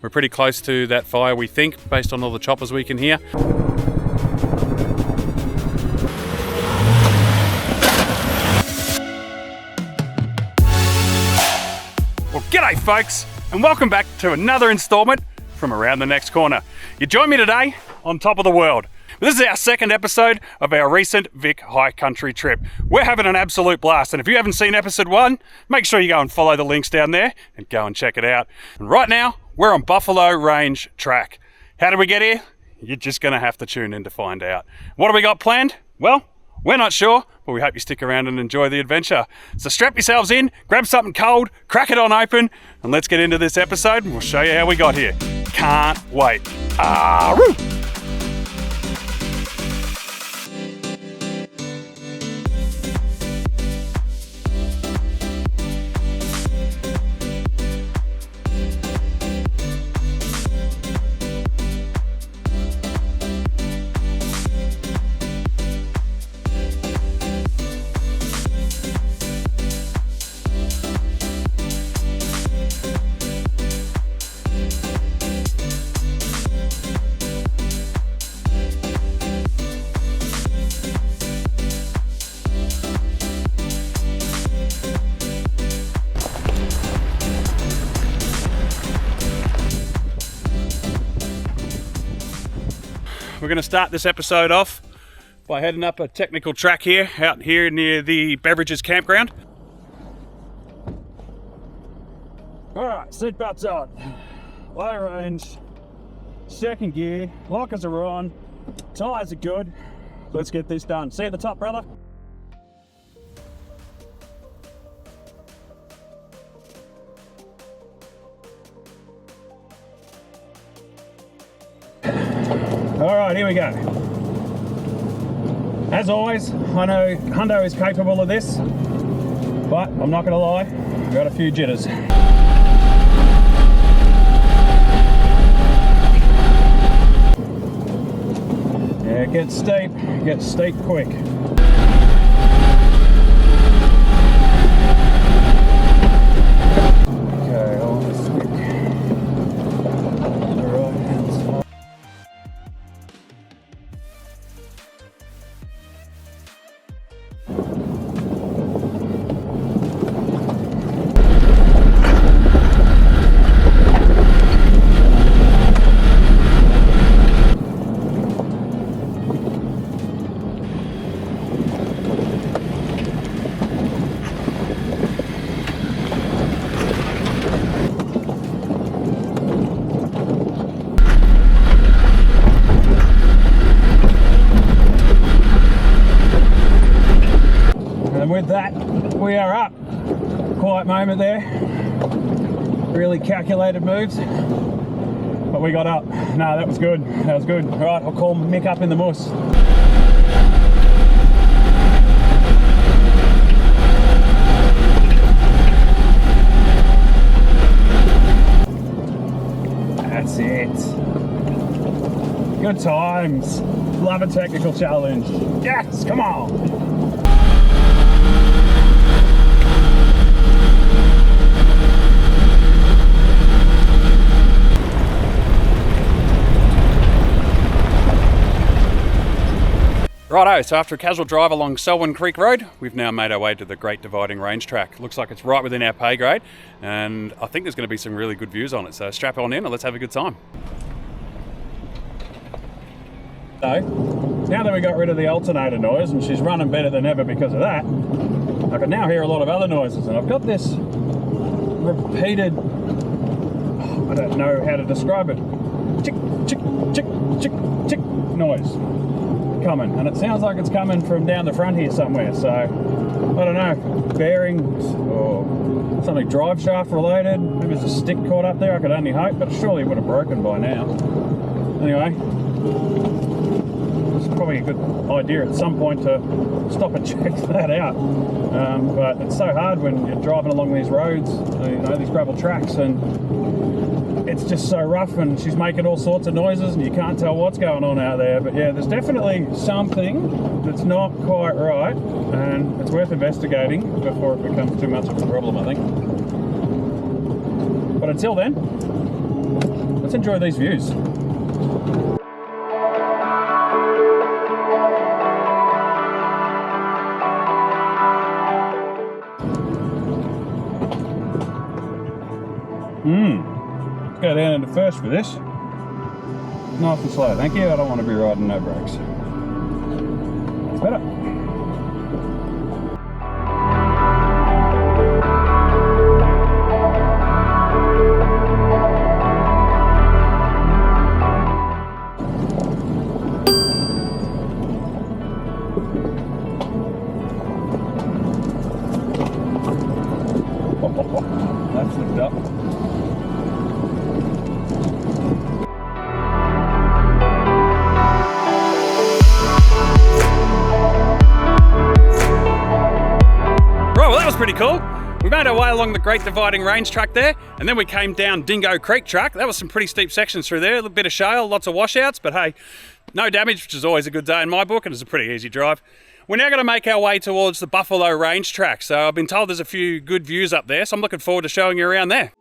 We're pretty close to that fire, we think, based on all the choppers we can hear. Well, g'day folks, and welcome back to another installment from Around the Next Corner. You join me today on top of the world. This is our second episode of our recent VIC High Country trip. We're having an absolute blast, and if you haven't seen episode 1, make sure you go and follow the links down there and go and check it out. And right now, we're on Buffalo Range Track. How did we get here? You're just gonna have to tune in to find out. What have we got planned? Well, we're not sure, but we hope you stick around and enjoy the adventure. So strap yourselves in, grab something cold, crack it on open, and let's get into this episode, and we'll show you how we got here. Can't wait. Woo! We're going to start this episode off by heading up a technical track here, out here near the Beverages Campground. Alright, seatbelts on, low range, second gear, lockers are on, tyres are good. Let's get this done. See you at the top, brother. Alright, here we go. As always, I know Hundo is capable of this, but I'm not going to lie, I've got a few jitters. Yeah, it gets steep quick. Okay, I'll stick the right hand side. With that, we are up. Quiet moment there. Really calculated moves, but we got up. No, that was good. That was good. All right, I'll call Mick up in the MUSS. That's it. Good times. Love a technical challenge. Yes, come on. Righto, so after a casual drive along Selwyn Creek Road, we've now made our way to the Great Dividing Range Track. Looks like it's right within our pay grade, and I think there's going to be some really good views on it, so strap on in and let's have a good time. So, now that we got rid of the alternator noise, and she's running better than ever because of that, I can now hear a lot of other noises, and I've got this repeated, I don't know how to describe it, chick, chick, chick, chick, chick noise coming, and it sounds like it's coming from down the front here somewhere, so I don't know, bearings or something drive shaft related. Maybe there's a stick caught up there, I could only hope, but surely it would have broken by now. Anyway, it's probably a good idea at some point to stop and check that out, but it's so hard when you're driving along these roads, you know, these gravel tracks, and it's just so rough, and she's making all sorts of noises and you can't tell what's going on out there. But yeah, there's definitely something that's not quite right, and it's worth investigating before it becomes too much of a problem, I think. But until then, let's enjoy these views. Let's go down into first for this. Nice and slow, thank you. I don't want to be riding no brakes. That's better. That flipped up. Right, well that was pretty cool. We made our way along the Great Dividing Range track there, and then we came down Dingo Creek Track. That was some pretty steep sections through there, a little bit of shale, lots of washouts, but hey, no damage, which is always a good day in my book, and it's a pretty easy drive. We're now going to make our way towards the Buffalo Range Track, so I've been told there's a few good views up there, so I'm looking forward to showing you around there.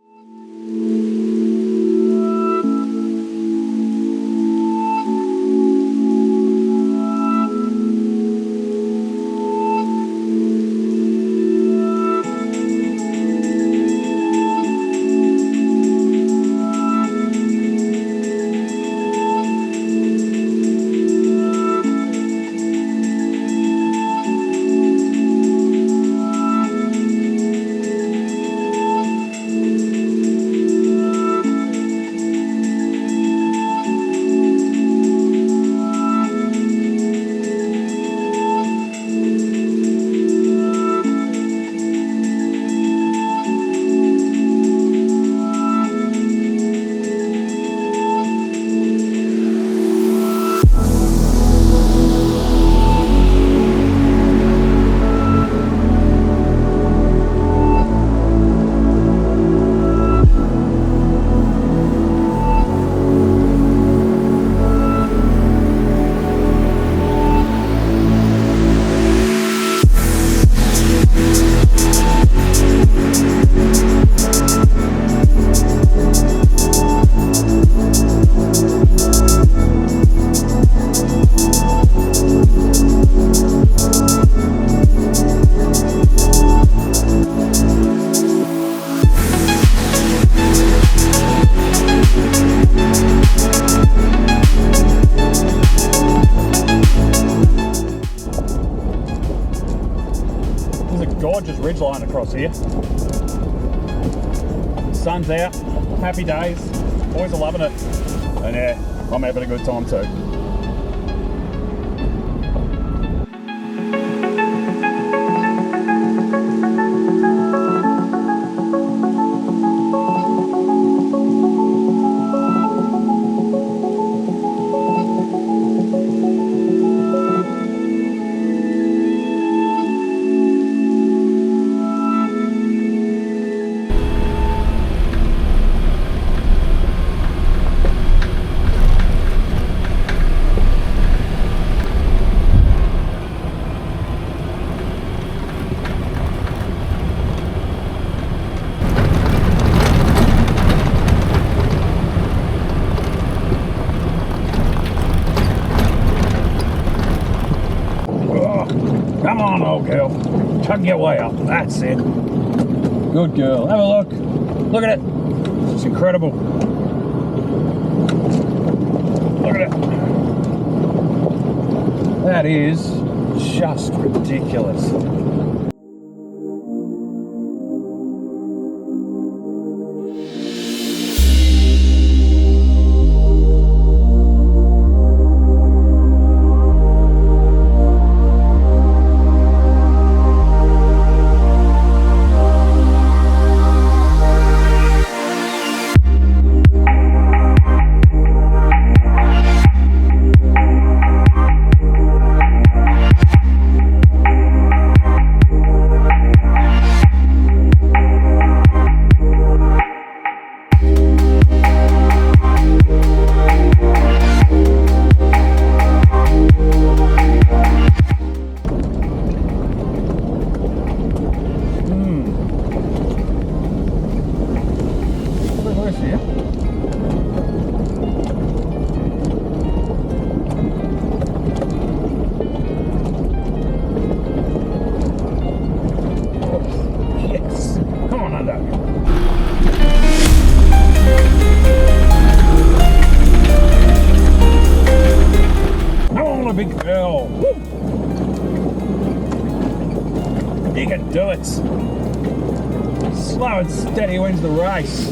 Gorgeous ridgeline across here. Sun's out, happy days, boys are loving it, and yeah, I'm having a good time too. Come on, old girl. Chug your way up. That's it. Good girl. Have a look. Look at it. It's incredible. Look at it. That is just ridiculous. Slow and steady wins the race.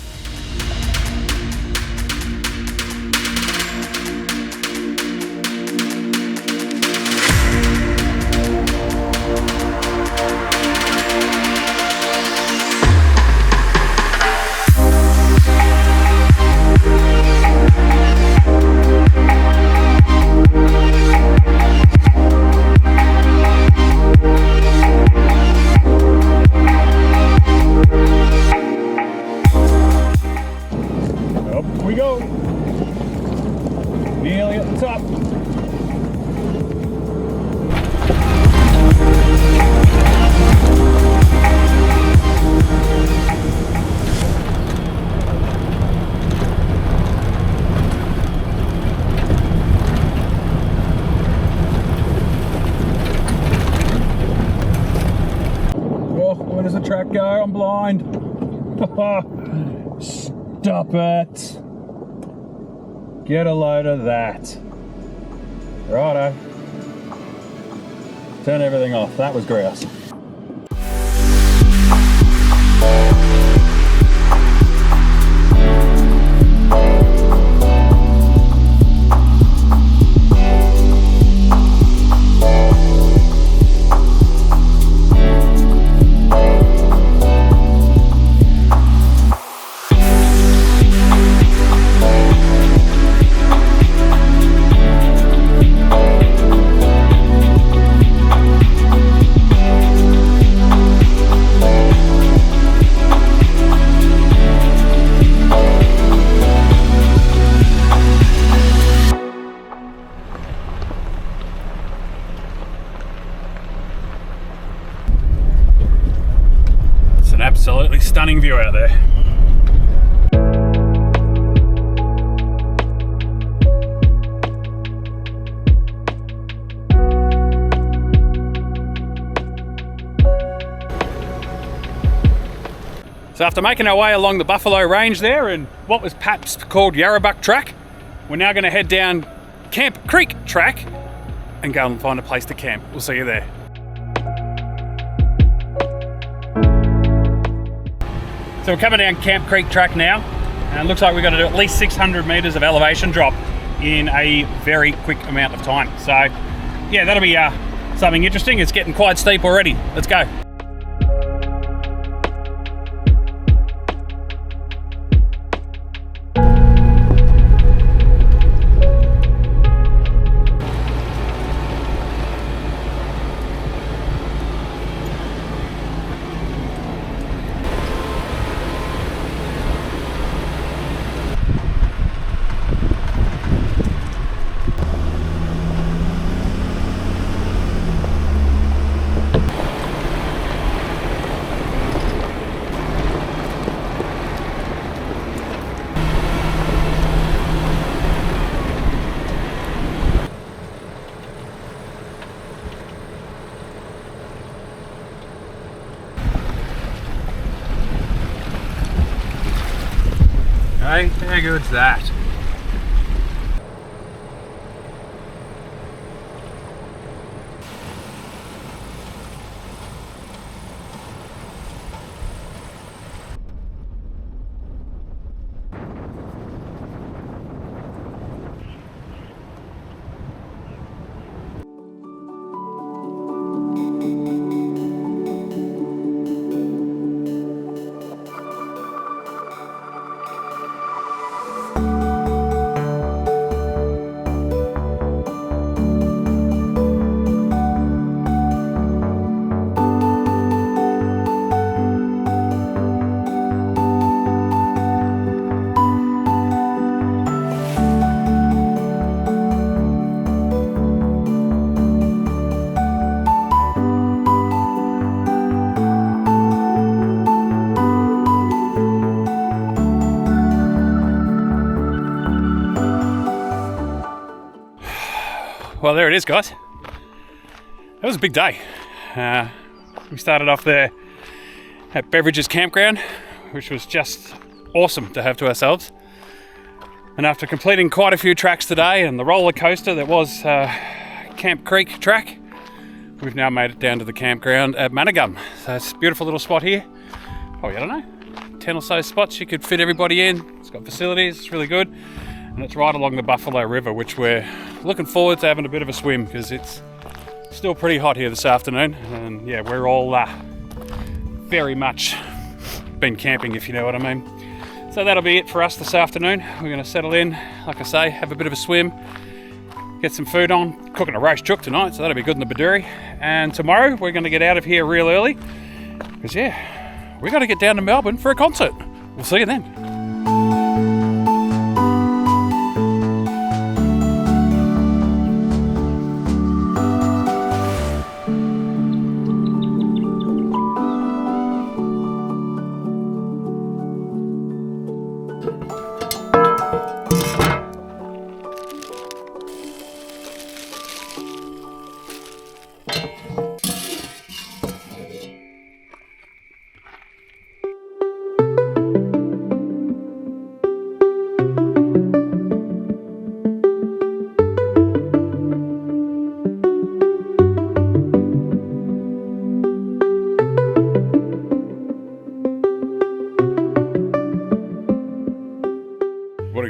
We go. Nearly at the top. Oh, where does the track go? I'm blind. Stop it. Get a load of that. Righto. Turn everything off. That was grouse. Absolutely stunning view out there. So after making our way along the Buffalo Range there and what was perhaps called Yarrabuck Track, we're now going to head down Camp Creek Track and go and find a place to camp. We'll see you there. So we're coming down Camp Creek Track now, and it looks like we've got to do at least 600 metres of elevation drop in a very quick amount of time. So yeah, that'll be something interesting. It's getting quite steep already. Let's go. Hey, how good's that? Well, there it is, guys. That was a big day. We started off there at Beverages Campground, which was just awesome to have to ourselves. And after completing quite a few tracks today and the roller coaster that was Camp Creek Track, we've now made it down to the campground at Manna Gum. So it's a beautiful little spot here. probably, I don't know, 10 or so spots you could fit everybody in. It's got facilities, it's really good. And it's right along the Buffalo River, which we're looking forward to having a bit of a swim because it's still pretty hot here this afternoon. And yeah, we're all very much been camping, if you know what I mean. So that'll be it for us this afternoon. We're going to settle in, like I say, have a bit of a swim, get some food on, cooking a roast chook tonight, so that'll be good in the Baduri. And tomorrow we're going to get out of here real early because yeah, we got to get down to Melbourne for a concert. We'll see you then.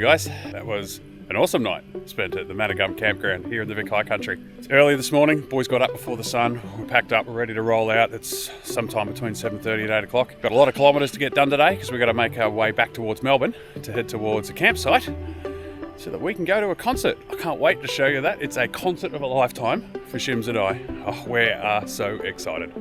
Guys, that was an awesome night spent at the Manna Gum Campground here in the VIC High Country. It's early this morning, boys got up before the sun, we're packed up, we're ready to roll out. It's sometime between 7:30 and 8 o'clock. Got a lot of kilometres to get done today because we've got to make our way back towards Melbourne to head towards a campsite so that we can go to a concert. I can't wait to show you that. It's a concert of a lifetime for Shims and I. Oh, we are so excited.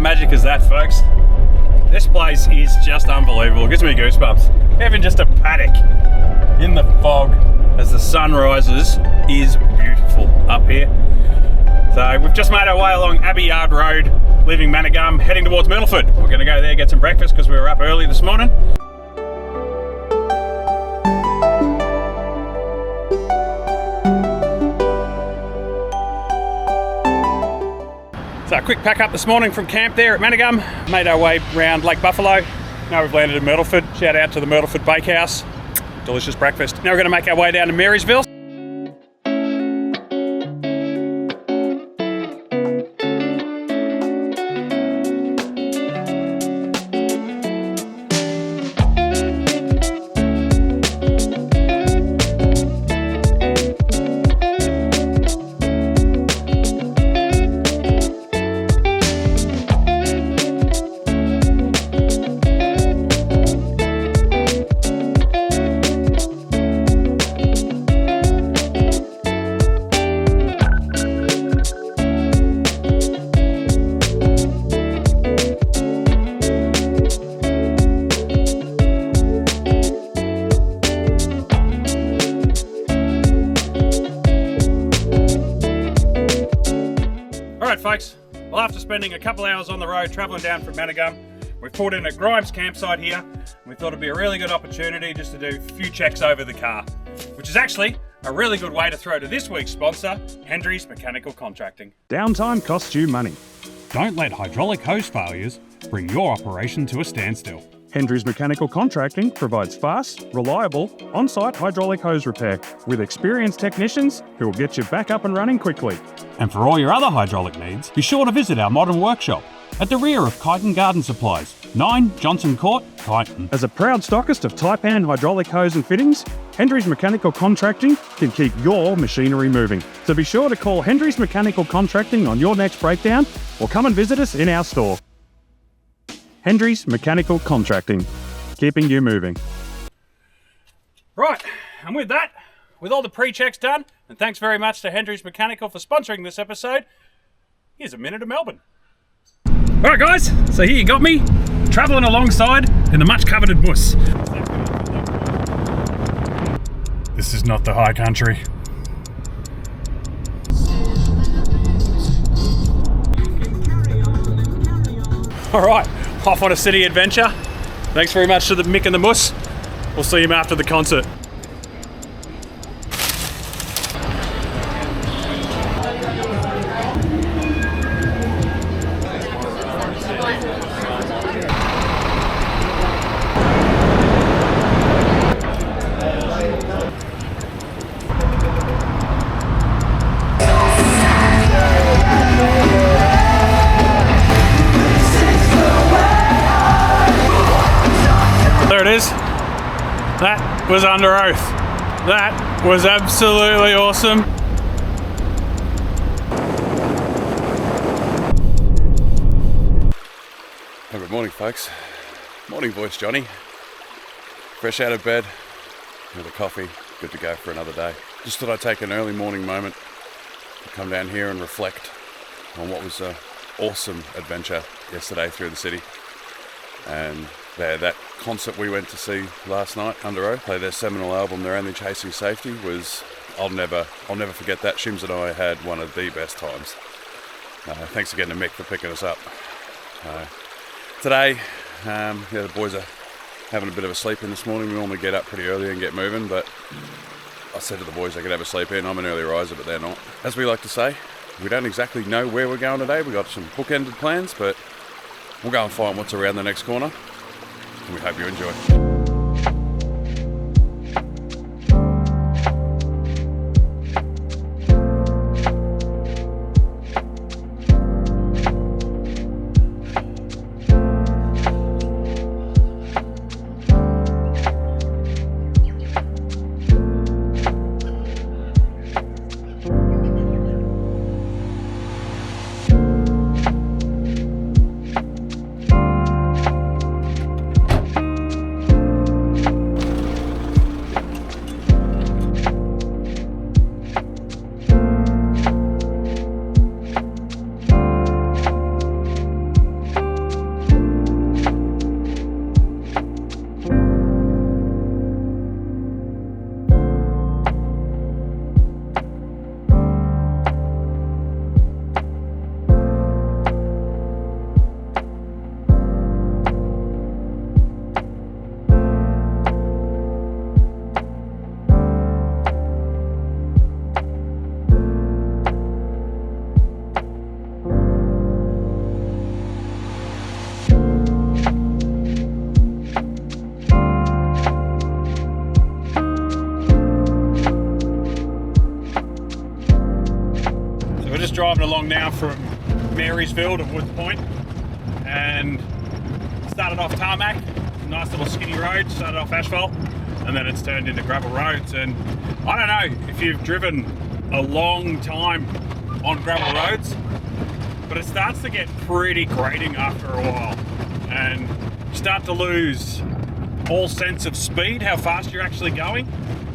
Magic is that, folks. This place is just unbelievable. It gives me goosebumps. Even just a paddock in the fog as the sun rises is beautiful up here. So we've just made our way along Abbey Yard Road, leaving Manna Gum, heading towards Myrtleford. We're going to go there, get some breakfast because we were up early this morning. So a quick pack up this morning from camp there at Manna Gum. Made our way around Lake Buffalo. Now we've landed in Myrtleford. Shout out to the Myrtleford Bakehouse. Delicious breakfast. Now we're going to make our way down to Marysville. Folks, well, after spending a couple hours on the road travelling down from Manna Gum, we've pulled in at Grimes campsite here. We thought it'd be a really good opportunity just to do a few checks over the car, which is actually a really good way to throw to this week's sponsor, Hendry's Mechanical Contracting. Downtime costs you money. Don't let hydraulic hose failures bring your operation to a standstill. Hendry's Mechanical Contracting provides fast, reliable, on-site hydraulic hose repair with experienced technicians who will get you back up and running quickly. And for all your other hydraulic needs, be sure to visit our modern workshop at the rear of Kyneton Garden Supplies, 9 Johnson Court, Kyneton. As a proud stockist of Taipan hydraulic hose and fittings, Hendry's Mechanical Contracting can keep your machinery moving. So be sure to call Hendry's Mechanical Contracting on your next breakdown or come and visit us in our store. Hendry's Mechanical Contracting, keeping you moving. Right, and with that, with all the pre-checks done, and thanks very much to Hendry's Mechanical for sponsoring this episode, here's a minute of Melbourne. Alright guys, so here you got me, travelling alongside in the much coveted MUSS. This is not the high country. Alright, off on a city adventure. Thanks very much to the Mick and the MUSS. We'll see him after the concert. there it is. That was under oath. That was absolutely awesome. Hey, good morning, folks. Morning voice, Johnny. Fresh out of bed, with a coffee, good to go for another day. Just thought I'd take an early morning moment to come down here and reflect on what was an awesome adventure yesterday through the city. And that concert we went to see last night, Under Oath, play their seminal album, They're Only Chasing Safety, was, I'll never forget that. Shims and I had one of the best times. Thanks again to Mick for picking us up. Today, the boys are having a bit of a sleep in this morning. We normally get up pretty early and get moving, but I said to the boys they could have a sleep in. I'm an early riser, but they're not. As we like to say, we don't exactly know where we're going today. We've got some bookended plans, but we'll go and find what's around the next corner, and we hope you enjoy. Driving along now from Marysville to Woods Point, and started off tarmac, nice little skinny road, started off asphalt, and then it's turned into gravel roads. And I don't know if you've driven a long time on gravel roads, but it starts to get pretty grating after a while, and you start to lose all sense of speed, how fast you're actually going.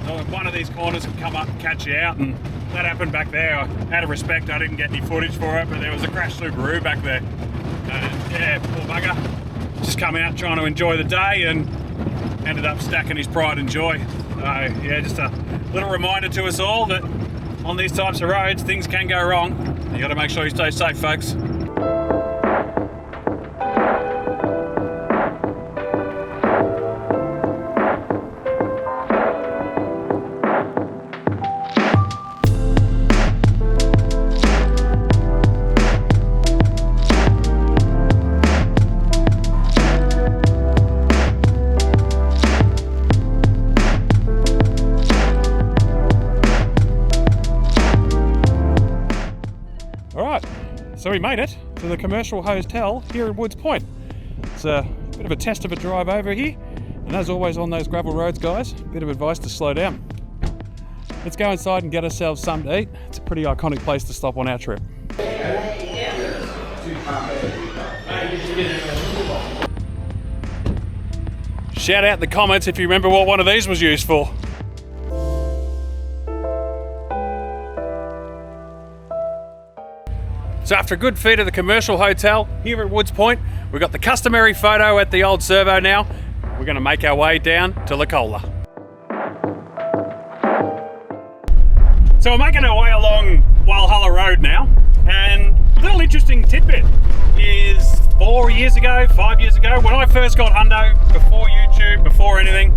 So one of these corners can come up and catch you out, and that happened back there. Out of respect, I didn't get any footage for it, but there was a crashed Subaru back there. Yeah, poor bugger. Just come out trying to enjoy the day and ended up stacking his pride and joy. So yeah, just a little reminder to us all that on these types of roads, things can go wrong. You got to make sure you stay safe, folks. So we made it to the commercial hotel here in Woods Point. It's a bit of a test of a drive over here, and as always on those gravel roads, guys, a bit of advice to slow down. Let's go inside and get ourselves something to eat. It's a pretty iconic place to stop on our trip. Shout out in the comments if you remember what one of these was used for. So after a good feed at the commercial hotel here at Woods Point, we've got the customary photo at the old servo now. We're going to make our way down to Licola. So we're making our way along Walhalla Road now, and a little interesting tidbit is 5 years ago, when I first got hundo, before YouTube, before anything,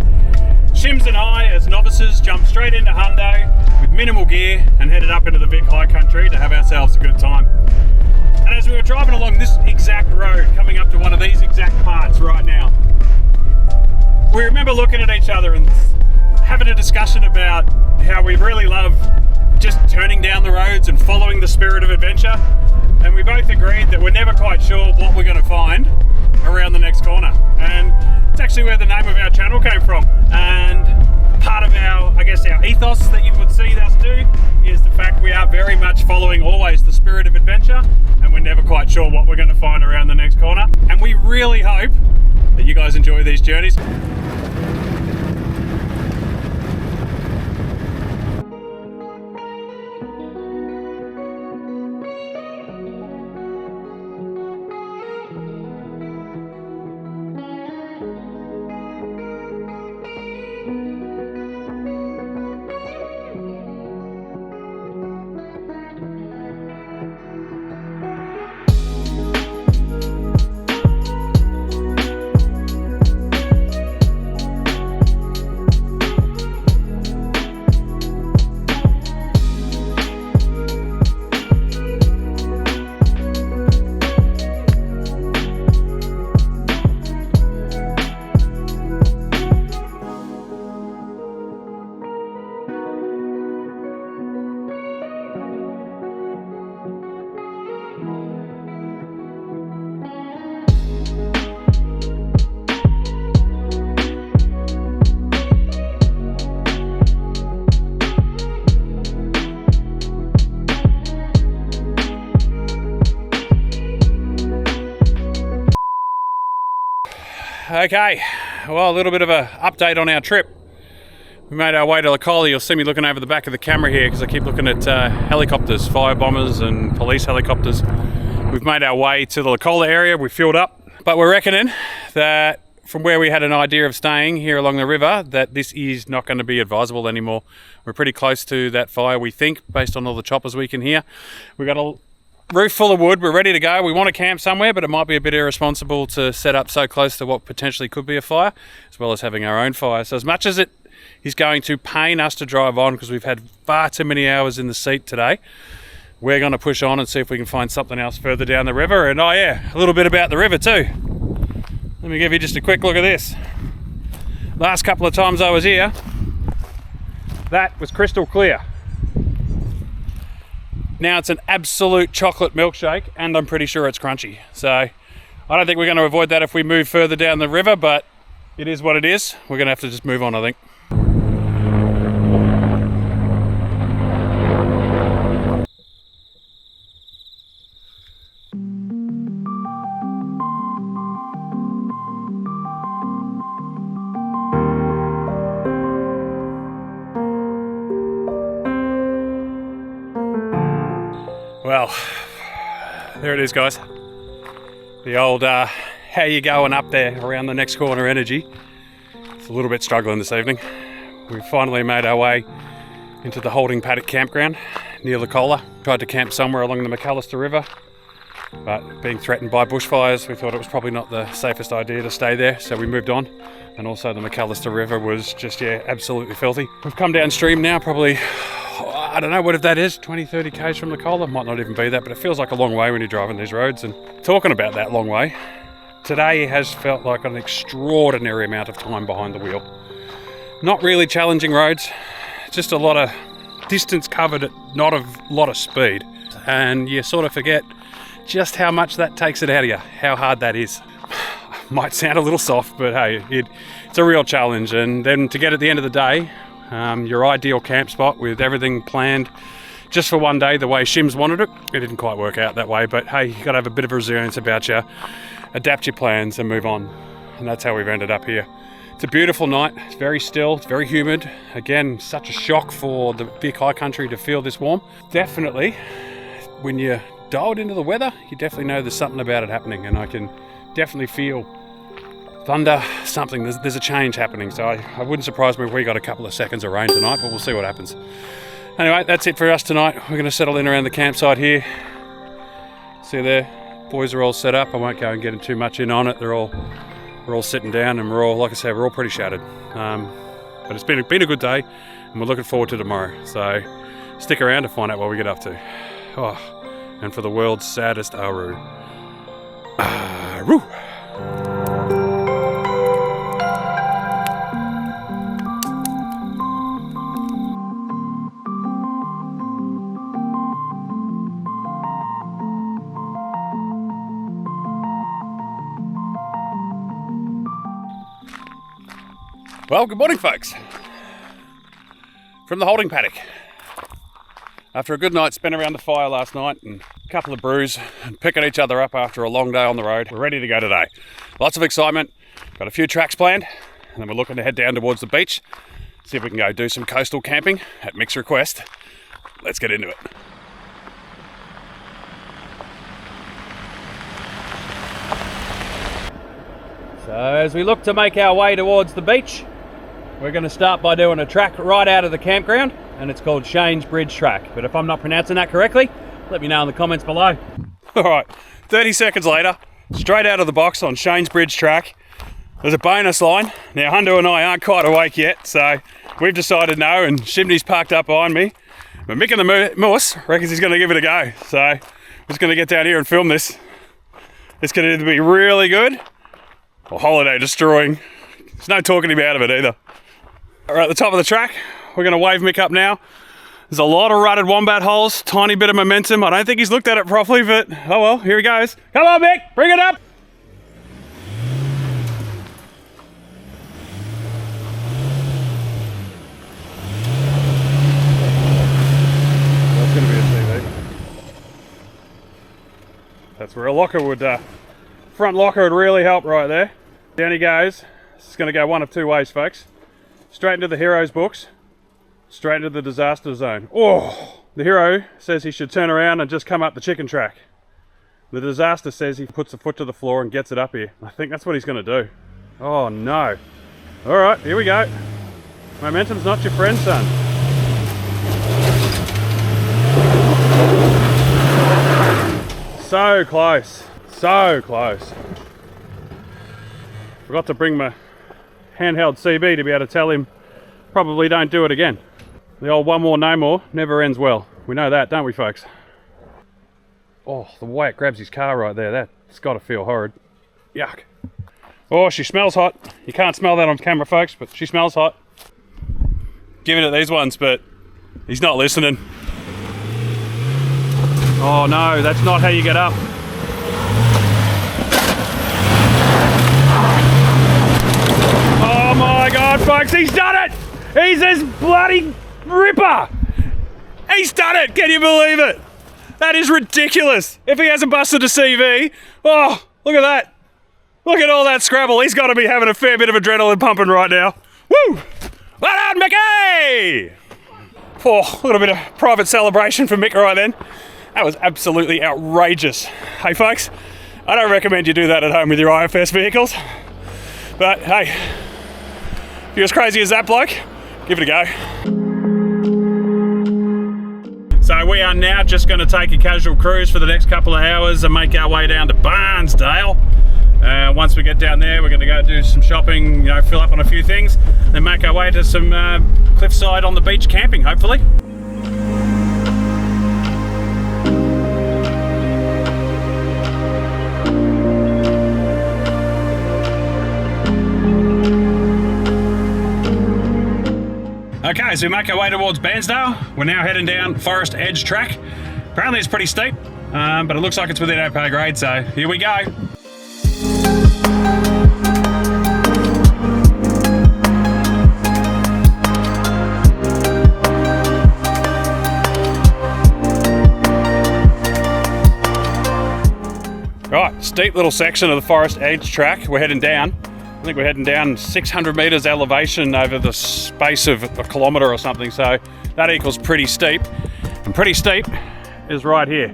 Shims and I, as novices, jumped straight into hundo with minimal gear and headed up into the VIC High Country to have ourselves a good time. And as we were driving along this exact road, coming up to one of these exact parts right now, we remember looking at each other and having a discussion about how we really love just turning down the roads and following the spirit of adventure. And we both agreed that we're never quite sure what we're going to find around the next corner. And It's actually where the name of our channel came from, and part of our, I guess, our ethos that you would see us do is the fact we are very much following always the spirit of adventure, and we're never quite sure what we're going to find around the next corner. And we really hope that you guys enjoy these journeys. Okay, well, a little bit of an update on our trip. We made our way to Licola. You'll see me looking over the back of the camera here because I keep looking at helicopters, fire bombers and police helicopters. We've made our way to the Licola area. We filled up, but we're reckoning that from where we had an idea of staying here along the river, that this is not going to be advisable anymore. We're pretty close to that fire, we think, based on all the choppers we can hear. We've got a roof full of wood. We're ready to go. We want to camp somewhere, but it might be a bit irresponsible to set up so close to what potentially could be a fire, as well as having our own fire. So as much as it is going to pain us to drive on because we've had far too many hours in the seat today, we're going to push on and see if we can find something else further down the river. And oh yeah, a little bit about the river too. Let me give you just a quick look at this. Last couple of times I was here, that was crystal clear. Now it's an absolute chocolate milkshake, and I'm pretty sure it's crunchy. So I don't think we're going to avoid that if we move further down the river, but it is what it is. We're going to have to just move on, I think. Well, there it is, guys. The old how you going up there around the next corner energy. It's a little bit struggling this evening. We've finally made our way into the holding paddock campground near Licola. Tried to camp somewhere along the Macalister River, but being threatened by bushfires, we thought it was probably not the safest idea to stay there, so we moved on. And also the Macalister River was just, yeah, absolutely filthy. We've come downstream now, probably, I don't know what if that is, 20, 30 k's from Licola. Might not even be that, but it feels like a long way when you're driving these roads. And talking about that long way, today has felt like an extraordinary amount of time behind the wheel. Not really challenging roads, just a lot of distance covered at not a lot of speed. And you sort of forget just how much that takes it out of you, how hard that is. Might sound a little soft, but hey, it's a real challenge. And then to get at the end of the day, your ideal camp spot with everything planned just for one day the way Shims wanted it. It didn't quite work out that way, but hey, you got to have a bit of resilience about you, adapt your plans and move on. And that's how we've ended up here. It's a beautiful night. It's very still, it's very humid. Again, such a shock for the VIC High Country to feel this warm. Definitely, when you're dialed into the weather, you definitely know there's something about it happening, and I can definitely feel thunder, something. There's a change happening, so I wouldn't surprise me if we got a couple of seconds of rain tonight, but we'll see what happens. Anyway, that's it for us tonight. We're going to settle in around the campsite here. See there, boys are all set up. I won't go and get too much in on it. We're all sitting down, and we're all, like I said, we're all pretty shattered. But it's been a good day, and we're looking forward to tomorrow. So stick around to find out what we get up to. Oh, and for the world's saddest Aru. Aru! Well, good morning, folks. From the holding paddock. After a good night spent around the fire last night and a couple of brews and picking each other up after a long day on the road, we're ready to go today. Lots of excitement, got a few tracks planned, and then we're looking to head down towards the beach, see if we can go do some coastal camping at Mick's request. Let's get into it. So as we look to make our way towards the beach, we're going to start by doing a track right out of the campground, and it's called Cheynes Track. But if I'm not pronouncing that correctly, let me know in the comments below. Alright, 30 seconds later, straight out of the box on Cheynes Track. There's a bonus line. Now Hundo and I aren't quite awake yet, so we've decided no, and Jimny's parked up behind me. But Mick and the MUSS reckons he's going to give it a go. So I'm just going to get down here and film this. It's going to either be really good or holiday destroying. There's no talking him out of it either. We're at the top of the track. We're going to wave Mick up now. There's a lot of rutted wombat holes, tiny bit of momentum. I don't think he's looked at it properly, but oh well, here he goes. Come on, Mick, bring it up. That's going to be a TV. That's where a locker would, front locker would really help right there. Down he goes. This is going to go one of two ways, folks. Straight into the hero's books, straight into the disaster zone. Oh, the hero says he should turn around and just come up the chicken track. The disaster says he puts a foot to the floor and gets it up here. I think that's what he's going to do. Oh no. All right, here we go. Momentum's not your friend, son. So close, so close. Forgot to bring my handheld CB to be able to tell him probably don't do it again. The old one more no more never ends well. We know that, don't we, folks? Oh, the way it grabs his car right there, that's got to feel horrid. Yuck. Oh, she smells hot. You can't smell that on camera, folks, but she smells hot. Giving it these ones, but he's not listening. Oh no, that's not how you get up. Oh my God, folks, he's done it! He's this bloody ripper! He's done it! Can you believe it? That is ridiculous! If he hasn't busted a CV, oh, look at that! Look at all that Scrabble. He's got to be having a fair bit of adrenaline pumping right now. Woo! Well done, Mickey! Oh, a little bit of private celebration for Mick right then. That was absolutely outrageous. Hey, folks, I don't recommend you do that at home with your IFS vehicles. But hey, if you're as crazy as that bloke, give it a go. So we are now just going to take a casual cruise for the next couple of hours and make our way down to Barnsdale. Once we get down there, we're going to go do some shopping, you know, fill up on a few things, then make our way to some cliffside on the beach camping, hopefully. Okay, so we make our way towards Barnsdale. We're now heading down Forest Edge Track. Apparently it's pretty steep, but it looks like it's within our pay grade, so here we go. Right, steep little section of the Forest Edge Track. We're heading down. I think we're heading down 600 metres elevation over the space of a kilometre or something, so that equals pretty steep. And pretty steep is right here.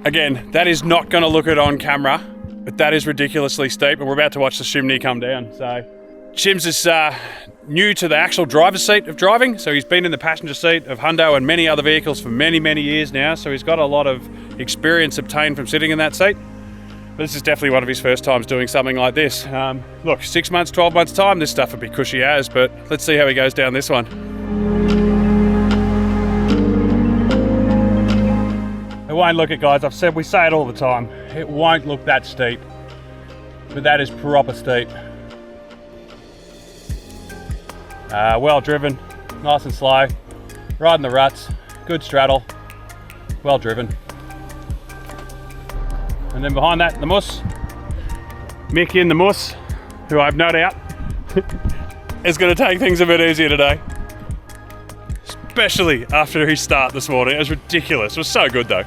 Again, that is not going to look it on camera, but that is ridiculously steep, and we're about to watch the chimney come down. So Chims is new to the actual driver's seat of driving, so he's been in the passenger seat of Hundo and many other vehicles for many, many years now, so he's got a lot of experience obtained from sitting in that seat. This is definitely one of his first times doing something like this. Look, 6 months, 12 months time, this stuff would be cushy as, but let's see how he goes down this one. It won't look it, guys. We say it all the time. It won't look that steep, but that is proper steep. Well driven, nice and slow, riding the ruts, good straddle, well driven. And then behind that, the MUSS, Mick in the MUSS, who I've no doubt is going to take things a bit easier today. Especially after his start this morning. It was ridiculous. It was so good though.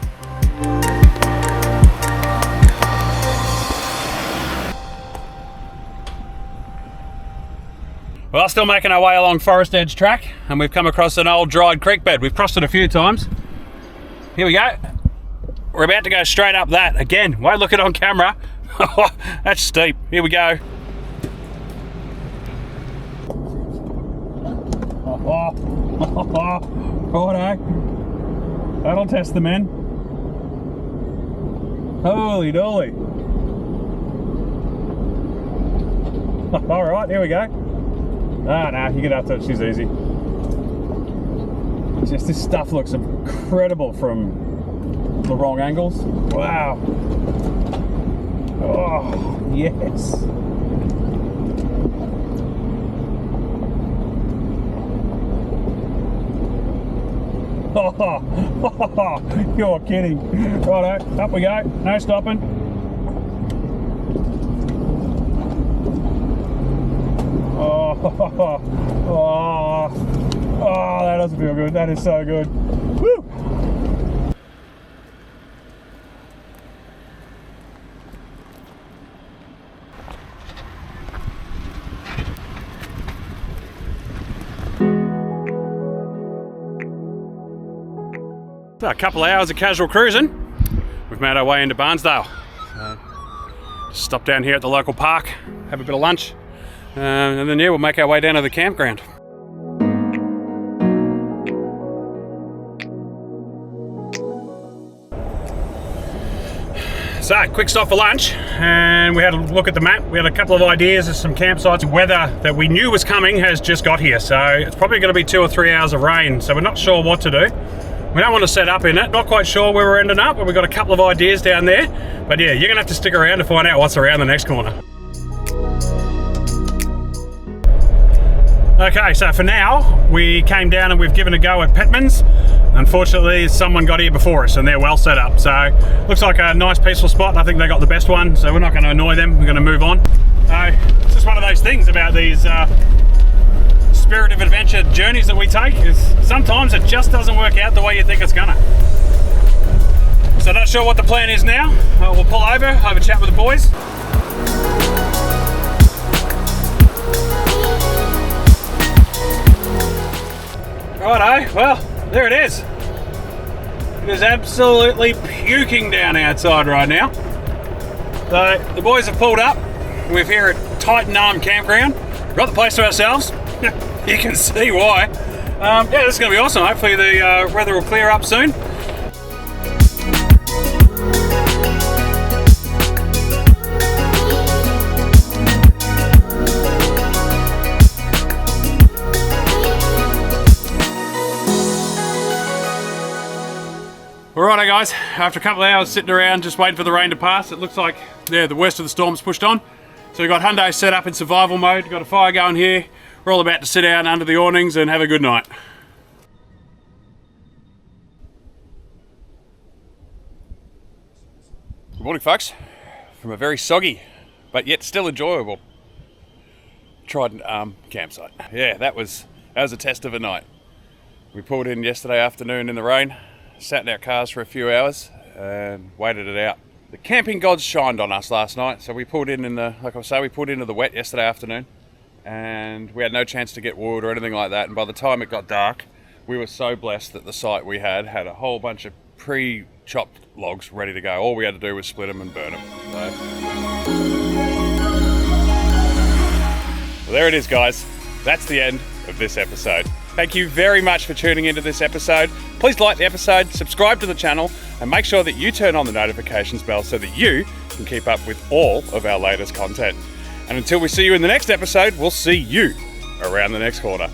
Well, still making our way along Forest Edge Track, and we've come across an old dried creek bed. We've crossed it a few times. Here we go. We're about to go straight up that. Again, won't look it on camera. That's steep. Here we go. Righto. That'll test the men. Holy dolly. All right, here we go. Ah, no, you get up to it, she's easy. Just this stuff looks incredible from the wrong angles. Wow. Oh, yes. Oh, you're kidding. Righto, up we go, no stopping. Oh, that doesn't feel good. That is so good. Woo! So a couple of hours of casual cruising. We've made our way into Barnsdale. Just stop down here at the local park, have a bit of lunch. And then, yeah, we'll make our way down to the campground. So, quick stop for lunch, and we had a look at the map. We had a couple of ideas of some campsites. Weather that we knew was coming has just got here, so it's probably going to be 2 or 3 hours of rain, so we're not sure what to do. We don't want to set up in it, not quite sure where we're ending up, but we've got a couple of ideas down there. But yeah, you're going to have to stick around to find out what's around the next corner. Okay, so for now, we came down and we've given a go at Petman's. Unfortunately, someone got here before us and they're well set up. So, looks like a nice peaceful spot. I think they got the best one, so we're not going to annoy them. We're going to move on. So, it's just one of those things about these spirit of adventure journeys that we take, is sometimes it just doesn't work out the way you think it's gonna. So, not sure what the plan is now. We'll pull over, have a chat with the boys. Righto, well, there it is. It is absolutely puking down outside right now. So the boys have pulled up. We're here at Unnamed Campground. We've got the place to ourselves. You can see why. Yeah, this is going to be awesome. Hopefully the weather will clear up soon. Alrighto guys, after a couple of hours sitting around just waiting for the rain to pass, it looks like the worst of the storm's pushed on. So we've got Hyundai set up in survival mode, got a fire going here. We're all about to sit down under the awnings and have a good night. Good morning folks, from a very soggy but yet still enjoyable Trident campsite. Yeah, that was a test of a night. We pulled in yesterday afternoon in the rain, sat in our cars for a few hours and waited it out. The camping gods shined on us last night, so we pulled in like I say, we pulled into the wet yesterday afternoon, and we had no chance to get wood or anything like that. And by the time it got dark, we were so blessed that the site we had a whole bunch of pre-chopped logs ready to go. All we had to do was split them and burn them. So. Well, there it is, guys. That's the end of this episode. Thank you very much for tuning into this episode. Please like the episode, subscribe to the channel, and make sure that you turn on the notifications bell so that you can keep up with all of our latest content. And until we see you in the next episode, we'll see you around the next corner.